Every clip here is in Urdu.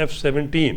F-17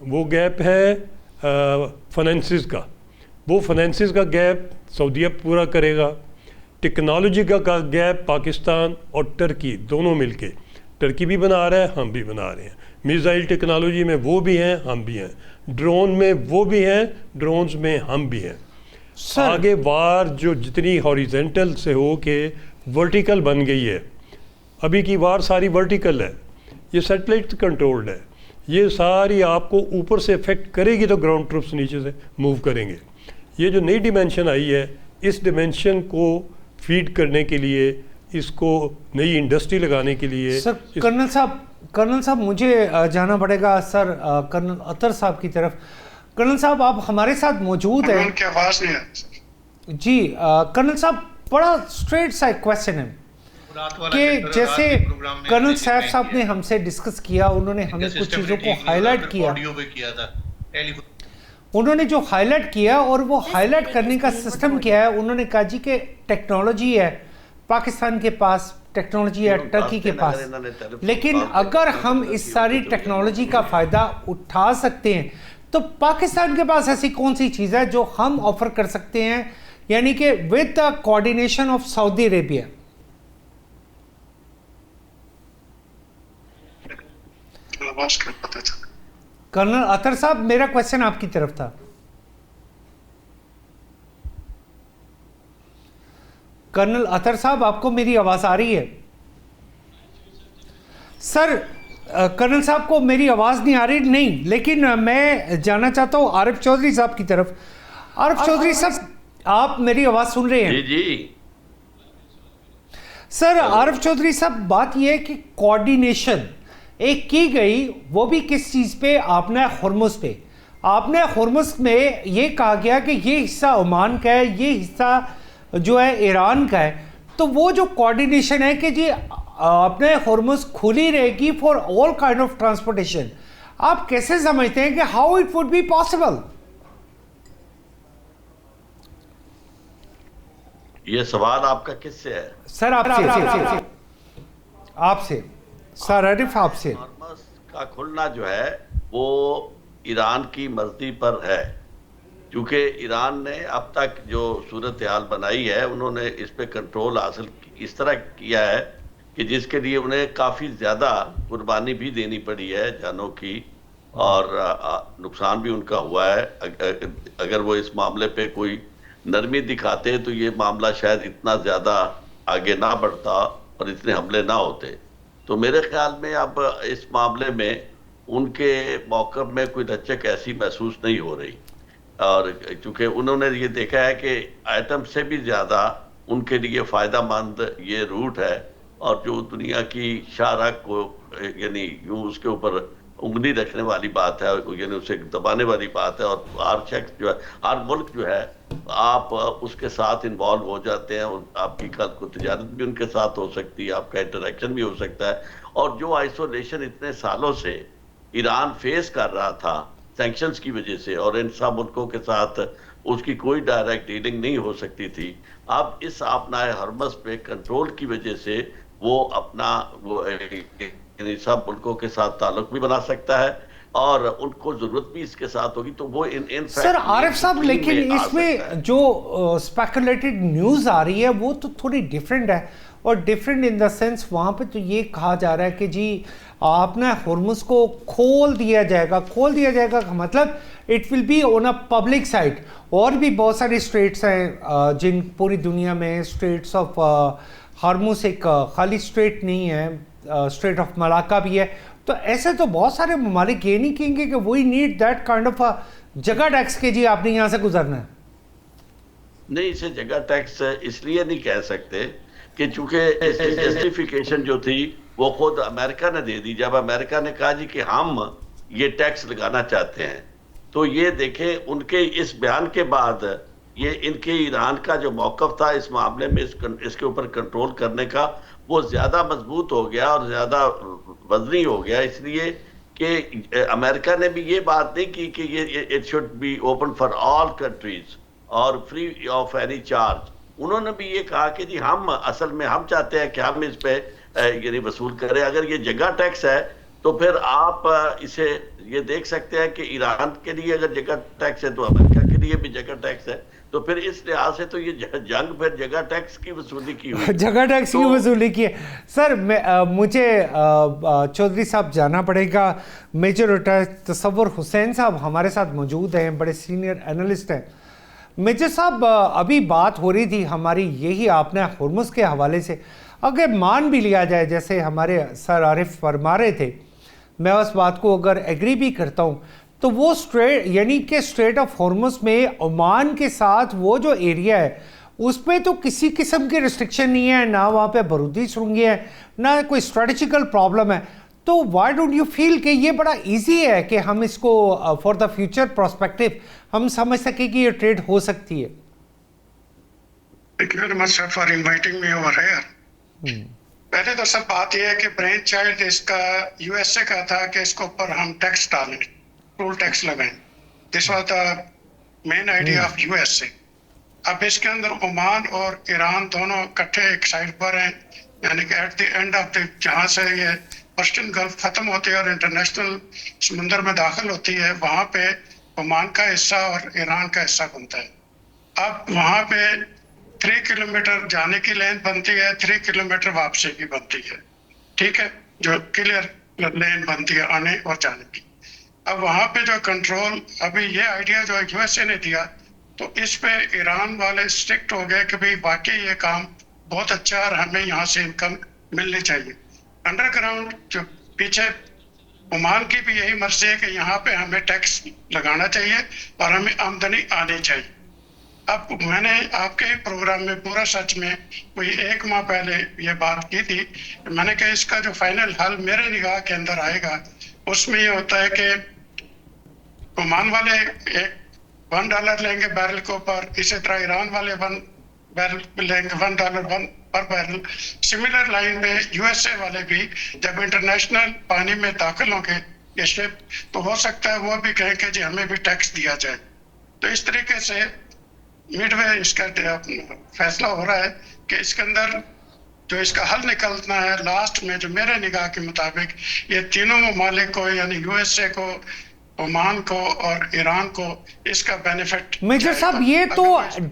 وہ گیپ ہے فنانسز کا. وہ فنانسز کا گیپ سعودیہ پورا کرے گا. ٹیکنالوجی کا گیپ پاکستان اور ٹرکی دونوں مل کے, ٹرکی بھی بنا رہا ہے, ہم بھی بنا رہے ہیں. میزائل ٹیکنالوجی میں وہ بھی ہیں, ہم بھی ہیں. ڈرون میں وہ بھی ہیں, ڈرونز میں ہم بھی ہیں. آگے وار جو جتنی ہاریزنٹل سے ہو کے ورٹیکل بن گئی ہے, ابھی کی وار ساری ورٹیکل ہے, یہ سیٹلائٹ کنٹرولڈ ہے. یہ ساری آپ کو اوپر سے افیکٹ کرے گی تو گراؤنڈ ٹروپس نیچے سے موو کریں گے. یہ جو نئی ڈیمینشن آئی ہے, اس ڈیمینشن کو فیڈ کرنے کے لیے, اس کو نئی انڈسٹری لگانے کے لیے. سر کرنل صاحب مجھے جانا پڑے گا سر کرنل اطہر صاحب کی طرف. کرنل صاحب آپ ہمارے ساتھ موجود ہیں. جی کرنل صاحب بڑا اسٹریٹ سا کویسچن ہے کہ جیسے کرنل سیف صاحب نے ہم سے ڈسکس کیا, انہوں نے ہمیں کچھ چیزوں کو ہائی لائٹ کیا, انہوں نے جو ہائی لائٹ کیا اور وہ ہائی لائٹ کرنے کا سسٹم کیا ہے, انہوں نے کہا جی کہ ٹیکنالوجی ہے پاکستان کے پاس, ٹیکنالوجی ہے ٹرکی کے پاس, لیکن اگر ہم اس ساری ٹیکنالوجی کا فائدہ اٹھا سکتے ہیں تو پاکستان کے پاس ایسی کون سی چیز ہے جو ہم آفر کر سکتے ہیں, یعنی کہ with the coordination of Saudi Arabia. Colonel Athar صاحب میرا کویسچن آپ کی طرف تھا. کرنل اطہر صاحب آپ کو میری آواز آ رہی ہے؟ سر کرنل صاحب کو میری آواز نہیں آ رہی نہیں, لیکن میں جانا چاہتا ہوں عارف چودھری صاحب کی طرف. عارف چودھری صاحب آپ میری آواز سن رہے ہیں؟ جی. سر عارف چودھری صاحب بات یہ ہے کہ کوآرڈینیشن ایک کی گئی, وہ بھی کس چیز پہ, آپ نے ہرمز پہ. آپ نے ہرمز میں یہ کہا گیا کہ یہ حصہ عمان کا ہے, یہ حصہ جو ہے ایران کا ہے. تو وہ جو کوآرڈینیشن ہے کہ جی اپنے ہرمز کھلی رہے گی for all kind of transportation, آپ کیسے سمجھتے ہیں کہ how it would be possible? یہ سوال آپ کا کس سے ہے؟ سر آپ سے سر عارف آپ سے. ہرمز کا کھلنا جو ہے وہ ایران کی مرضی پر ہے, کیونکہ ایران نے اب تک جو صورتحال بنائی ہے انہوں نے اس پہ کنٹرول حاصل اس طرح کیا ہے کہ جس کے لیے انہیں کافی زیادہ قربانی بھی دینی پڑی ہے جانوں کی, اور نقصان بھی ان کا ہوا ہے. اگر وہ اس معاملے پہ کوئی نرمی دکھاتے تو یہ معاملہ شاید اتنا زیادہ آگے نہ بڑھتا اور اتنے حملے نہ ہوتے. تو میرے خیال میں اب اس معاملے میں ان کے موقف میں کوئی لچک ایسی محسوس نہیں ہو رہی, اور چونکہ انہوں نے یہ دیکھا ہے کہ ایٹم سے بھی زیادہ ان کے لیے فائدہ مند یہ روٹ ہے, اور جو دنیا کی شاہراہ کو یعنی یوں اس کے اوپر انگلی رکھنے والی بات ہے, یعنی اسے دبانے والی بات ہے, اور ہر شخص جو ہے, ہر ملک جو ہے, آپ اس کے ساتھ انوالو ہو جاتے ہیں, آپ کی کل کو تجارت بھی ان کے ساتھ ہو سکتی ہے, آپ کا انٹریکشن بھی ہو سکتا ہے. اور جو آئسولیشن اتنے سالوں سے ایران فیس کر رہا تھا سینکشنز کی وجہ سے, اور ان سب ملکوں کے ساتھ اس کی کوئی ڈائریکٹ ڈیلنگ نہیں ہو سکتی تھی, اب اس آبنائے ہرمز پہ کنٹرول کی وجہ سے وہ اپنا یعنی سب ملکوں کے ساتھ تعلق بھی بنا سکتا ہے, اور ان کو ضرورت بھی اس کے ساتھ ہوگی. تو وہ سر عارف صاحب لیکن اس میں جو اسپیکولیٹڈ نیوز آ رہی ہے وہ تو تھوڑی ڈیفرنٹ ہے, اور ڈیفرنٹ ان دا سینس وہاں پہ تو یہ کہا جا رہا ہے کہ جی آپ نے ہرمز کو کھول دیا جائے گا کا مطلب it will be on a public site. اور بھی بہت سارے اسٹریٹس ہیں جن پوری دنیا میں اسٹریٹس آف ہرمز ایک خالی اسٹریٹ نہیں ہے, اسٹریٹ آف ملاکا بھی ہے. تو ایسے تو بہت سارے ممالک یہ نہیں کہیں گے کہ we need that kind of جگہ ٹیکس کے جی آپ نے یہاں سے گزرنا ہے. نہیں, اسے جگہ ٹیکس اس لیے نہیں کہہ سکتے کہ چونکہ جسٹیفیکیشن جو تھی وہ خود امریکہ نے دے دی. جب امریکہ نے کہا جی کہ ہم یہ ٹیکس لگانا چاہتے ہیں, تو یہ دیکھیں ان کے اس بیان کے بعد یہ ان کے ایران کا جو موقف تھا اس معاملے میں اس کے اوپر کنٹرول کرنے کا, وہ زیادہ مضبوط ہو گیا اور زیادہ وزنی ہو گیا, اس لیے کہ امریکہ نے بھی یہ بات نہیں کی کہ یہ it should be open for all countries اور فری آف اینی چارج. انہوں نے بھی یہ کہا کہ جی ہم اصل میں ہم چاہتے ہیں کہ ہم اس پہ یعنی وصول کریں. اگر یہ جگہ ٹیکس ہے تو پھر آپ اسے یہ دیکھ سکتے ہیں کہ ایران کے لیے اگر جگہ ٹیکس ہے تو امریکہ کے لیے بھی جگہ ٹیکس ہے. تو پھر اس لحاظ سے تو یہ جنگ پھر جگہ ٹیکس کی وصولی کی ہوئی, جگہ ٹیکس کی وصولی کی ہے. سر مجھے چودھری صاحب جانا پڑے گا. میجر تصور حسین صاحب ہمارے ساتھ موجود ہیں, بڑے سینئر اینالسٹ ہیں. میجر صاحب ابھی بات ہو رہی تھی ہماری یہی آپ نے ہرمز کے حوالے سے, اگر مان بھی لیا جائے جیسے ہمارے سر عارف فرما رہے تھے, میں اس بات کو اگر ایگری بھی کرتا ہوں, تو وہ اسٹریٹ یعنی کہ اسٹریٹ آف ہرمز میں عمان کے ساتھ وہ جو ایریا ہے اس پہ تو کسی قسم کی ریسٹرکشن نہیں ہے, نہ وہاں پہ بارودی سرنگیں ہیں, نہ کوئی اسٹریٹجیکل پرابلم ہے. تو وائی ڈونٹ یو فیل کہ یہ بڑا ایزی ہے کہ ہم اس کو فار دا فیوچر پراسپیکٹو ہم سمجھ سکیں کہ یہ ٹریڈ ہو سکتی ہے؟ Thank you very much sir for inviting me over here. پہلے تو سب بات یہ ہے کہ برین چائلڈ اس کا یو ایس اے کا تھا کہ اس کے اوپر ہم ٹیکس ڈالیں, ٹول ٹیکس لگائیں. This was the main idea of U S A. اب اس کے اندر عمان اور ایران دونوں اکٹھے ایک سائڈ پر ہیں, یعنی کہ at the end of the جہاں سے یہ پرشین گلف ختم ہوتی ہے اور انٹرنیشنل سمندر میں داخل ہوتی ہے, وہاں پہ عمان کا حصہ اور ایران کا حصہ بنتا ہے. اب وہاں پہ 3 کلومیٹر جانے کی لین بنتی ہے, 3 کلومیٹر واپسی کی بنتی ہے, ٹھیک ہے, جو کلیئر لین بنتی ہے آنے اور جانے کی. اب وہاں پہ جو کنٹرول, ابھی یہ آئیڈیا جو یو ایس اے نے دیا, تو اس پہ ایران والے اسٹرکٹ ہو گئے کہ بھئی باقی یہ کام بہت اچھا اور ہمیں یہاں سے انکم ملنی چاہیے. انڈر گراؤنڈ جو پیچھے عمان کی بھی یہی مرضی ہے کہ یہاں پہ ہمیں ٹیکس لگانا چاہیے اور ہمیں آمدنی آنی چاہیے. اب میں نے آپ کے پروگرام میں پورا سچ میں کوئی 1 ماہ پہلے یہ بات کی تھی, میں نے کہا اس کا جو فائنل حل میرے نگاہ کے اندر آئے گا اس میں یہ ہوتا ہے کہ عمان والے $1 لیں گے بیرل کے اوپر, اسی طرح ایران والے $1 لیں گے $1 پر بیرل. سملر لائن میں یو ایس اے والے بھی جب انٹرنیشنل پانی میں داخل ہوں گے یہ شپ, تو ہو سکتا ہے وہ بھی کہیں کہ جی ہمیں بھی ٹیکس دیا جائے. تو اس طریقے سے مڈ وے اس کا فیصلہ ہو رہا ہے کہ اس کے اندر جو اس کا حل نکلنا ہے لاسٹ میں, جو میرے نگاہ کے مطابق یہ تینوں ممالک کو یعنی یو ایس اے کو, عمان کو اور ایران کو اس کا بینیفٹ. میجر صاحب یہ تو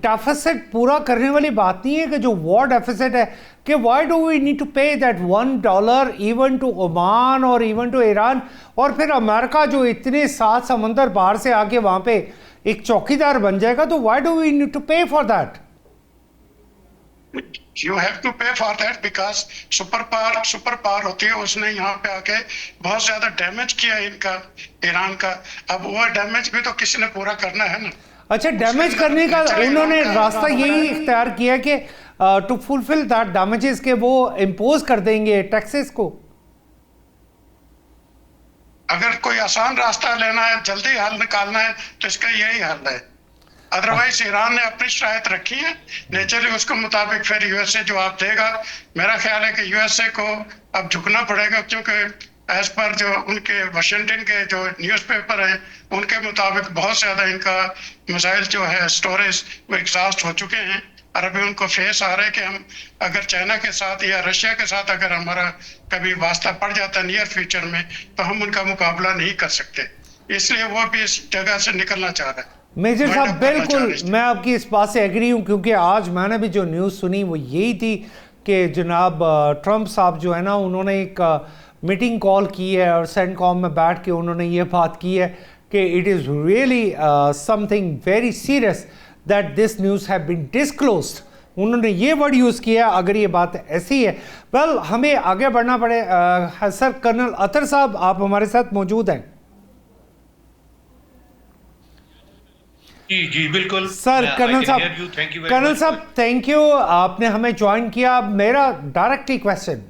ڈیفیسٹ پورا کرنے والی بات نہیں ہے کہ جو وار ڈیفیسٹ ہے, کہ why do we need to pay that $1 even to Oman اور ایون ٹو ایران, اور پھر امریکہ جو اتنے 7 سمندر باہر سے آ کے وہاں پہ ایک چوکی دار بن جائے گا, تو why do we need to pay for that? You have to pay for that because super power ہوتی ہے, اس نے یہاں پہ آ کے بہت زیادہ ڈیمیج کیا ان کا, ایران کا. اب وہ ڈیمیج بھی تو کسی نے پورا کرنا ہے نا. اچھا, ڈیمیج کرنے کا انہوں نے راستہ یہی اختیار کیا کہ ٹو فلفل دیٹ ڈیمیجز کے وہ امپوز کر دیں گے ٹیکسز کو. اگر کوئی آسان راستہ لینا ہے, جلدی حل نکالنا ہے, تو اس کا یہی حل ہے. ادروائز ایران نے اپنی شرائط رکھی ہے, نیچرلی اس کے مطابق پھر یو ایس اے جواب دے گا. میرا خیال ہے کہ یو ایس اے کو اب جھکنا پڑے گا, کیونکہ ایز پر جو ان کے واشنگٹن کے جو نیوز پیپر ہیں ان کے مطابق بہت زیادہ ان کا مسائل جو ہے اسٹوریج وہ ایگزاسٹ ہو چکے ہیں, اور ابھی ان کو فیس آ رہا ہے کہ ہم اگر چائنا کے ساتھ یا رشیا کے ساتھ اگر ہمارا کبھی واسطہ پڑ جاتا ہے نیئر فیوچر میں, تو ہم ان کا مقابلہ نہیں کر سکتے. اس لیے وہ بھی اس جگہ سے نکلنا چاہ رہے ہیں. میجر صاحب بالکل میں آپ کی اس بات سے ایگری ہوں, کیونکہ آج میں نے بھی جو نیوز سنی وہ یہی تھی کہ جناب ٹرمپ صاحب جو ہے نا, انہوں نے ایک میٹنگ کال کی ہے اور سینٹ کام میں بیٹھ کے انہوں نے یہ بات کی ہے کہ it is really some thing very serious that this news have been disclosed. انہوں نے یہ ورڈ یوز کیا. اگر یہ بات ایسی ہے, ویل ہمیں آگے بڑھنا پڑے. سر کرنل اطہر صاحب آپ ہمارے ساتھ موجود ہیں. جی بالکل سر کرنل صاحب تھینک یو, آپ نے ہمیں جوائن کیا. میرا ڈائریکٹلی کویسچن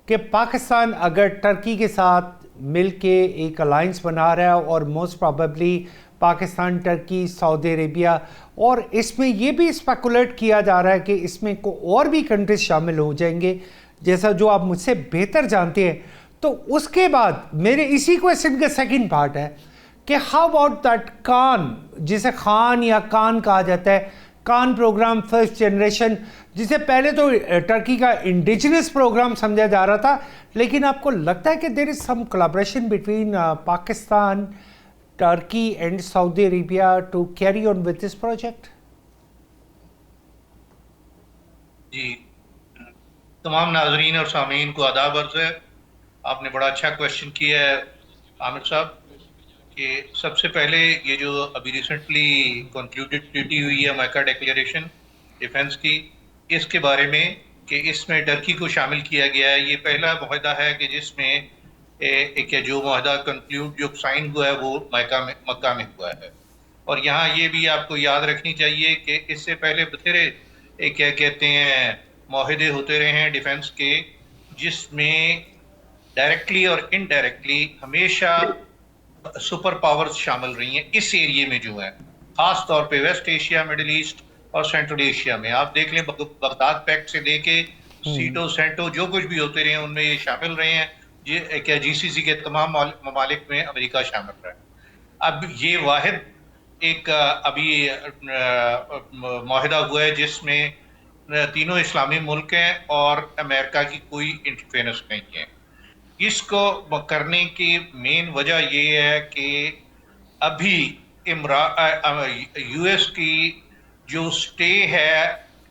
کہ پاکستان اگر ٹرکی کے ساتھ مل کے ایک الائنس بنا رہا ہے, اور موسٹ پروبیبلی پاکستان, ٹرکی, سعودی عربیہ, اور اس میں یہ بھی اسپیکولیٹ کیا جا رہا ہے کہ اس میں اور بھی کنٹریز شامل ہو جائیں گے, جیسا جو آپ مجھ سے بہتر جانتے ہیں. تو اس کے بعد میرے اسی کویسچن کا سیکنڈ پارٹ ہے کہ ہاؤ اباؤٹ دیٹ کان, جسے خان یا کان کہا جاتا ہے, کان پروگرام فرسٹ جنریشن، جسے پہلے تو ٹرکی کا انڈیجنس پروگرام سمجھا جا رہا تھا، لیکن آپ کو لگتا ہے کہ there is some collaboration between Pakistan, Turkey and Saudi Arabia to carry on with this project? جی، تمام ناظرین اور سامعین کو آداب عرض ہے. آپ نے بڑا اچھا کویشچن کیا ہے عامر صاحب، کہ سب سے پہلے یہ جو ابھی ریسنٹلی کنکلوڈڈ ٹریٹی ہوئی ہے میکا ڈیکلیریشن ڈیفنس کی، اس کے بارے میں کہ اس میں ٹرکی کو شامل کیا گیا ہے. یہ پہلا معاہدہ ہے کہ جس میں ایک جو معاہدہ کنکلوڈ جو سائن ہوا ہے وہ مکہ میں ہوا ہے. اور یہاں یہ بھی آپ کو یاد رکھنی چاہیے کہ اس سے پہلے بتھیرے کیا کہتے ہیں معاہدے ہوتے رہے ہیں ڈیفنس کے، جس میں ڈائریکٹلی اور انڈائریکٹلی ہمیشہ سپر پاورز شامل رہی ہیں اس ایریے میں جو ہے، خاص طور پہ ویسٹ ایشیا، مڈل ایسٹ اور سینٹرل ایشیا میں. آپ دیکھ لیں بغداد پیکٹ سے لے کے سیٹو سینٹو جو کچھ بھی ہوتے رہے ہیں ان میں یہ شامل رہے ہیں. کیا جی سی سی کے تمام ممالک میں امریکہ شامل رہا ہے. اب یہ واحد ایک ابھی معاہدہ ہوا ہے جس میں تینوں اسلامی ملک ہیں اور امریکہ کی کوئی انٹرفیرنس نہیں ہے. اس کو کرنے کی مین وجہ یہ ہے کہ ابھی یو ایس کی جو سٹے ہے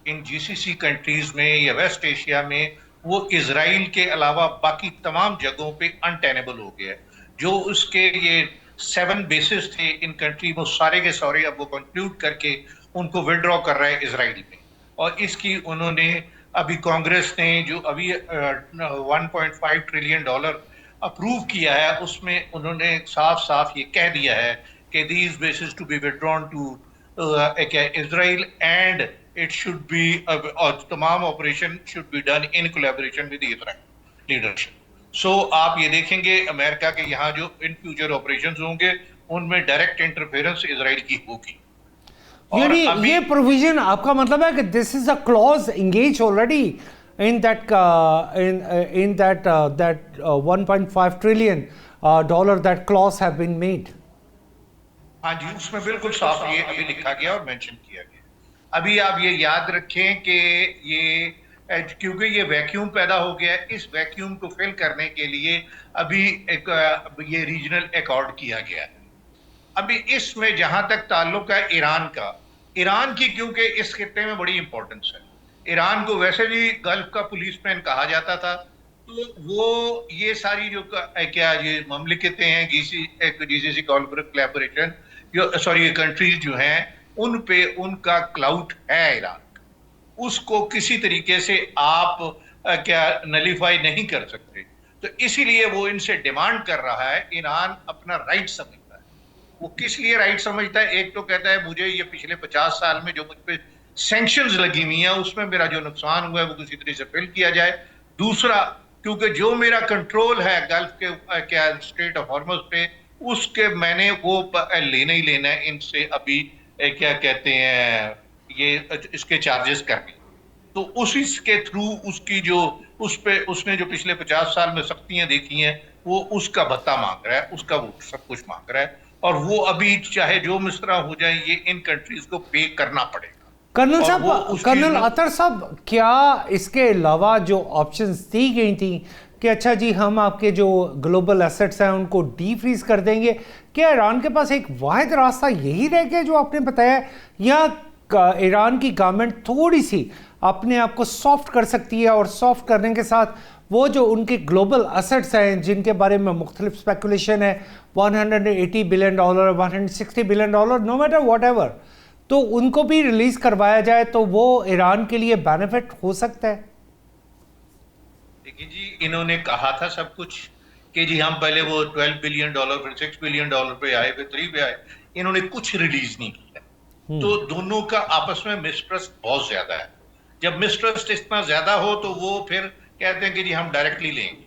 ان جی سی سی کنٹریز میں یا ویسٹ ایشیا میں، وہ اسرائیل کے علاوہ باقی تمام جگہوں پہ انٹینیبل ہو گیا ہے. جو اس کے یہ 7 بیسز تھے ان کنٹری میں، سارے کے سارے اب وہ کنکلوڈ کر کے ان کو وڈرا کر رہا ہے اسرائیل میں. اور اس کی انہوں نے ابھی کانگریس نے جو ابھی $1.5 ٹریلین اپروو کیا ہے، اس میں انہوں نے صاف صاف یہ کہہ دیا ہے کہ these bases to be withdrawn to Israel and it should be, تمام operation should be done in collaboration with Israel leadership. So آپ یہ دیکھیں گے امریکہ کے یہاں جو ان فیوچر آپریشنز ہوں گے ان میں ڈائریکٹ انٹرفیئرنس اسرائیل کی ہوگی. یعنی یہ پروویژن آپ کا مطلب ہے کہ this is a close engage already in that $1.5 trillion that clause have been made. ہاں جی، اس میں بالکل صاف یہ ابھی لکھا گیا اور مینشن کیا گیا. ابھی آپ یہ یاد رکھیں کہ یہ کیونکہ یہ ویکیوم پیدا ہو گیا ہے، اس ویکیوم کو فل کرنے کے لیے ابھی ایک یہ ریجنل ایکارڈ کیا گیا ہے. ابھی اس میں جہاں تک تعلق ہے ایران کا، ایران کی کیونکہ اس خطے میں بڑی امپورٹنس ہے. ایران کو ویسے بھی گلف کا پولیس مین کہا جاتا تھا، تو وہ یہ ساری جو کیا یہ مملکتیں ہیں جی سی سی کولیبریشن سوری کنٹریز جو ہیں ان پہ ان کا کلاؤٹ ہے ایران. اس کو کسی طریقے سے آپ کیا نلیفائی نہیں کر سکتے. تو اسی لیے وہ ان سے ڈیمانڈ کر رہا ہے. ایران اپنا رائٹ سمجھتا ہے. وہ کس لیے رائٹ سمجھتا ہے؟ ایک تو کہتا ہے مجھے یہ پچھلے 50 سال میں جو مجھ پہ سینکشنز لگی ہوئی ہیں اس میں میرا جو نقصان ہوا ہے وہ کسی طرح سے فل کیا جائے. دوسرا کیونکہ جو میرا کنٹرول ہے گلف کے کیا اسٹریٹ آف ہارمز پہ، اس کے میں نے وہ لینا ہی لینا ہے ان سے ابھی کیا کہتے ہیں یہ اس کے چارجز کرنے. تو اسی کے تھرو اس کی جو اس پہ اس نے جو پچھلے 50 سال میں سختیاں دیکھی ہیں وہ اس کا بھتہ مانگ رہا ہے، اس کا وہ سب کچھ مانگ رہا ہے. اور وہ ابھی چاہے جو مس طرح ہو جائے یہ ان کنٹریز کو پے کرنا پڑے گا. کرنل صاحب، کرنل عطر صاحب، کیا اس کے علاوہ جو آپشنز دی گئی تھیں کہ اچھا جی ہم آپ کے جو گلوبل ایسٹس ہیں ان کو ڈی فریز کر دیں گے، کیا ایران کے پاس ایک واحد راستہ یہی رہ گیا جو آپ نے بتایا، یا ایران کی گورنمنٹ تھوڑی سی اپنے آپ کو سافٹ کر سکتی ہے اور سافٹ کرنے کے ساتھ وہ جو ان کے گلوبل ایسٹس ہیں جن کے بارے میں مختلف اسپیکولیشن ہے $180 billion $160 billion no matter what ever, تو ان کو بھی ریلیز کروایا جائے تو وہ ایران کے لیے بینیفٹ ہو سکتا ہے؟ دیکھیں جی، انہوں نے کہا تھا سب کچھ کہ جی ہم پہلے وہ $12 بلین پھر $6 بلین پہ آئے، پھر 3 پہ آئے. انہوں نے کچھ ریلیز نہیں کیا. تو دونوں کا آپس میں مسٹرسٹ بہت زیادہ ہے. جب مسٹرسٹ اتنا زیادہ ہو تو وہ پھر کہتے ہیں کہ جی ہم ڈائریکٹلی لیں گے.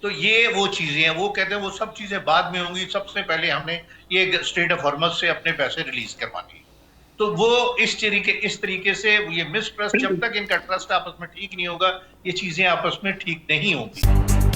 تو یہ وہ چیزیں ہیں، وہ کہتے ہیں وہ سب چیزیں بعد میں ہوں گی، سب سے پہلے ہم نے یہ اسٹیٹ آف ہارمز سے اپنے پیسے ریلیز کروانی. تو وہ اس طریقے سے یہ مسٹرسٹ، جب تک ان کا ٹرسٹ آپس میں ٹھیک نہیں ہوگا یہ چیزیں آپس میں ٹھیک نہیں ہوں گی.